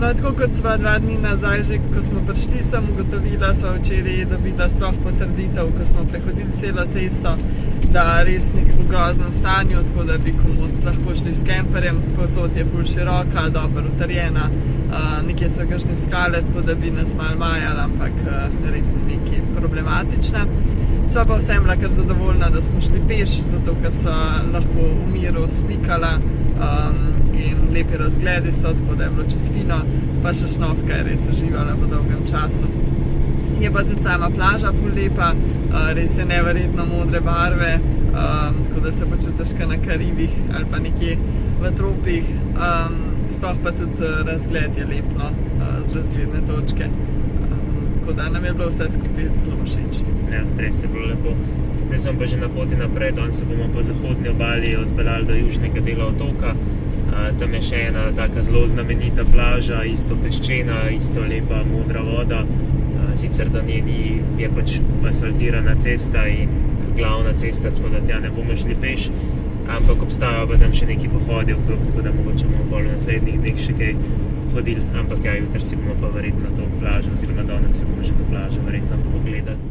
No, tako kot sva 2 dni nazaj, že ko smo prišli, sem ugotovila, sva včeraj dobila sploh potrditev, ko smo prehodili celo cesto, da res ni v groznem stanju, tako da bi komod lahko šli s kemperjem. Povsod je ful široka, dobro utrjena, nekje so kakšne skale, tako da bi nas malo majali, ampak res ni nekaj problematična. Sva pa vsem bila kar zadovoljna, da smo šli peš, zato ker so lahko v miru slikala in lepi razgledi so, tako da je bilo čez fino, pa še Šnovka je res uživala po dolgem času. Je pa tudi sama plaža ful lepa, res je neverjetno modre barve, tako da se počutiš kot na Karibih ali pa nekje v tropih, sploh pa tudi razgled je lep, no, z razgledne točke. Tako da nam je bilo vse skupaj zelo všeč. Ja, res je bilo lepo. Zdaj smo pa že na poti naprej, danes se bomo po zahodni obali odpeljali do južnega dela otoka. Tam je še ena taka zelo znamenita plaža, isto peščena, isto lepa modra voda. Sicer da njeni je pač asfaltirana cesta in glavna cesta, tako da tja ne bomo šli peš, ampak obstajajo pa tam še neki pohodi okrog, tako da mogoče bomo bolj v naslednjih dneh še kaj hodili, ampak ja, jutri si bomo pa verjetno to plažo, oziroma danes si bomo že to plažo verjetno pogledali.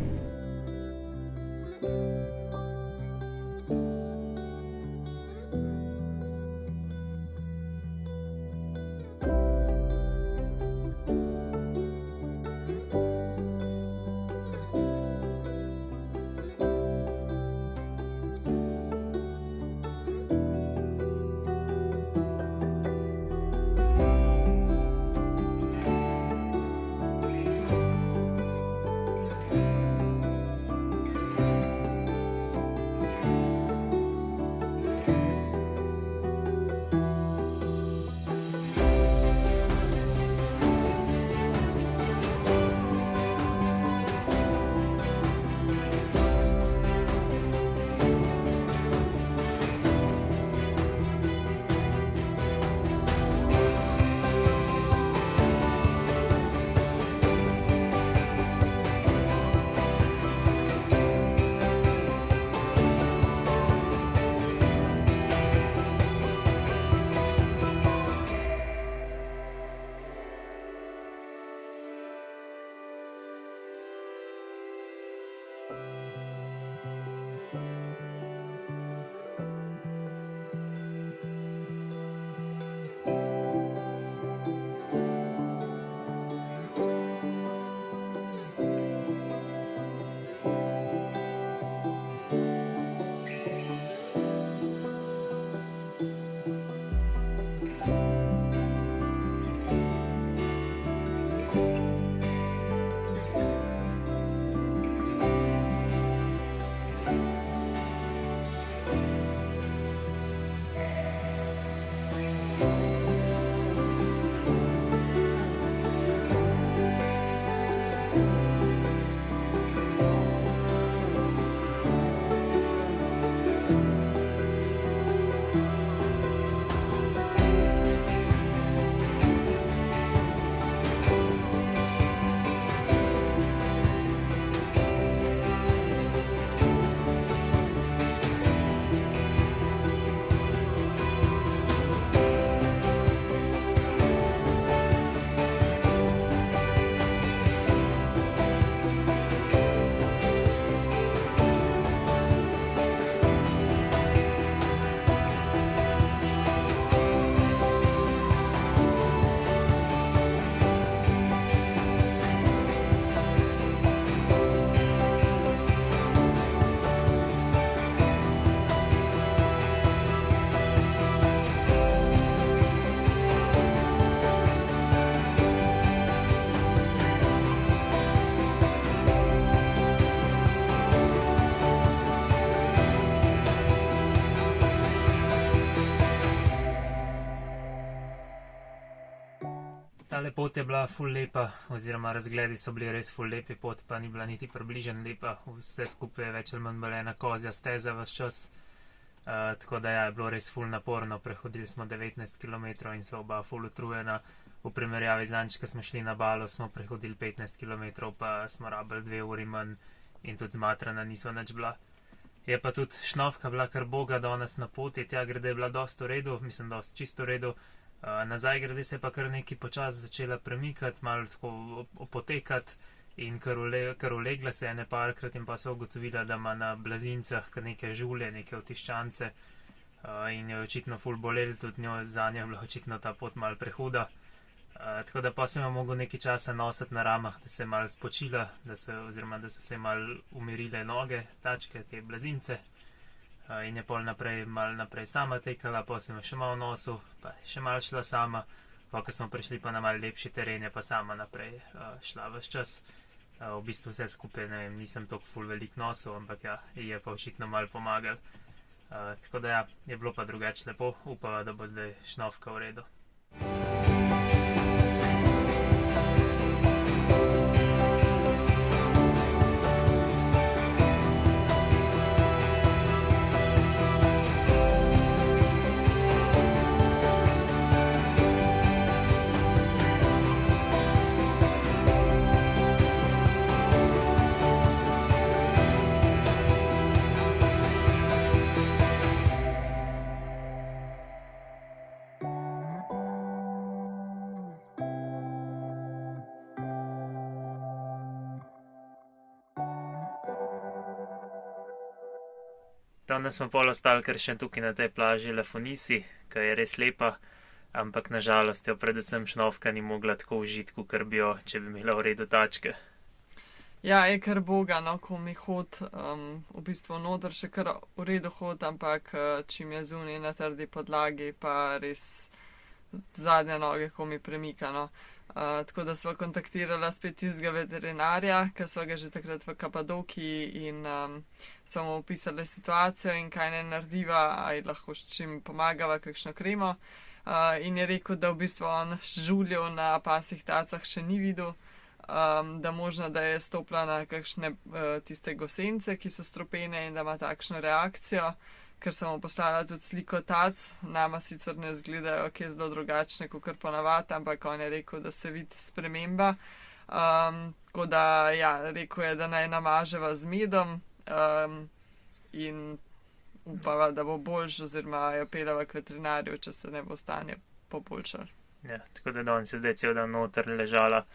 pot je bila ful lepa, oziroma razgledi so bili res ful lepi, pot pa ni bila niti približno lepa, vse skupaj je več ali manj bila ena kozja steza ves čas. Tako da ja, je bilo res ful naporno, prehodili smo 19 km in so oba ful utrujena. V primerjavi z zadnjič, ko smo šli na Balo, smo prehodili 15 km, pa smo rabili 2 uri manj in tudi zmatrana nismo nič bila. Je pa tudi šnovka bila kar boga danes na poti, tja grede je bila dosti v redu, mislim dosti čisto v redu. Nazaj grede se je pa kar nekaj počas začela premikati, malo tako potekati in kar ulegla se je parkrat in pa so ugotovila, da ima na blazincah kar neke žulje, neke otiščance in jo je očitno ful bolel, tudi za njo je bila očitno ta pot malo prehuda. Tako da pa sem jo mogel nekaj časa nositi na ramah, da se je malo spočila, oziroma da so se malo umirile noge, tačke, te blazince. In je pol malo naprej sama tekala, pa sem jo še malo nosil, pa še malo šla sama. Pa ko smo prišli pa na malo lepši teren, je pa sama naprej šla ves čas. V bistvu vse skupaj, ne vem, nisem toliko ful velik nosil, ampak ja, je pa očitno malo pomagal. Tako da ja, je bilo pa drugače lepo, upava, da bo zdaj šnovka v redu. Danes smo pol ostali kar še tukaj na tej plaži Lafonisi, ki je res lepa, ampak nažalost jo predvsem šnovka ni mogla tako užiti, kakor bi jo, če bi imela v redu tačke. Ja, je kar boga, no, ko mi hod, v bistvu noter še kar v redu hod, ampak čim je zunaj na trdi podlagi, pa res zadnje noge, ko mi premika, no. Tako da sva kontaktirala spet tistega veterinarja, ki sva ga že takrat v Kapadokiji in sva mu opisala situacijo in kaj ne narediva, ali lahko s čim pomagava, kakšno kremo. In je rekel, da v bistvu on žuljev na pasjih tacah še ni videl, da možno, da je stopila na kakšne tiste gosence, ki so strupene in da ima takšno reakcijo, ker sem mu poslala tudi sliko tac, nama sicer ne izgledajo kje zelo drugačne, kakor ponavadi, ampak on je rekel, da se vidi sprememba. Tako da, ja, rekel je, da naj namaževa z medom in upava, da bo boljš, oziroma jo peljeva k veterinarju, če se ne bo stanje poboljšalo. Ja, tako da danes je zdaj cel dan noter ležala,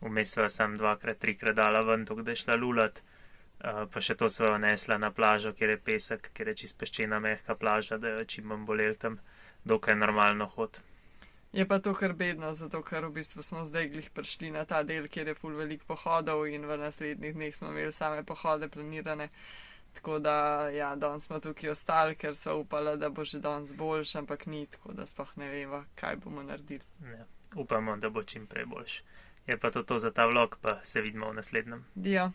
vmes sva sem 2-krat, 3-krat dala ven, tako da je šla lulat. Pa še to sva nesla na plažo, kjer je pesek, kjer je čist peščena mehka plaža, da jo čim manj bolel tam, dokaj normalno hod. Je pa to kar bedno, zato ker v bistvu smo zdaj glih prišli na ta del, kjer je ful veliko pohodov in v naslednjih dneh smo imeli same pohode planirane. Tako da, ja, danes smo tukaj ostali, ker so upala, da bo že danes boljš, ampak ni, tako da sploh ne veva, kaj bomo naredili. Ja, upamo, da bo čim prej boljš. Je pa to za ta vlog, pa se vidimo v naslednjem. Dio.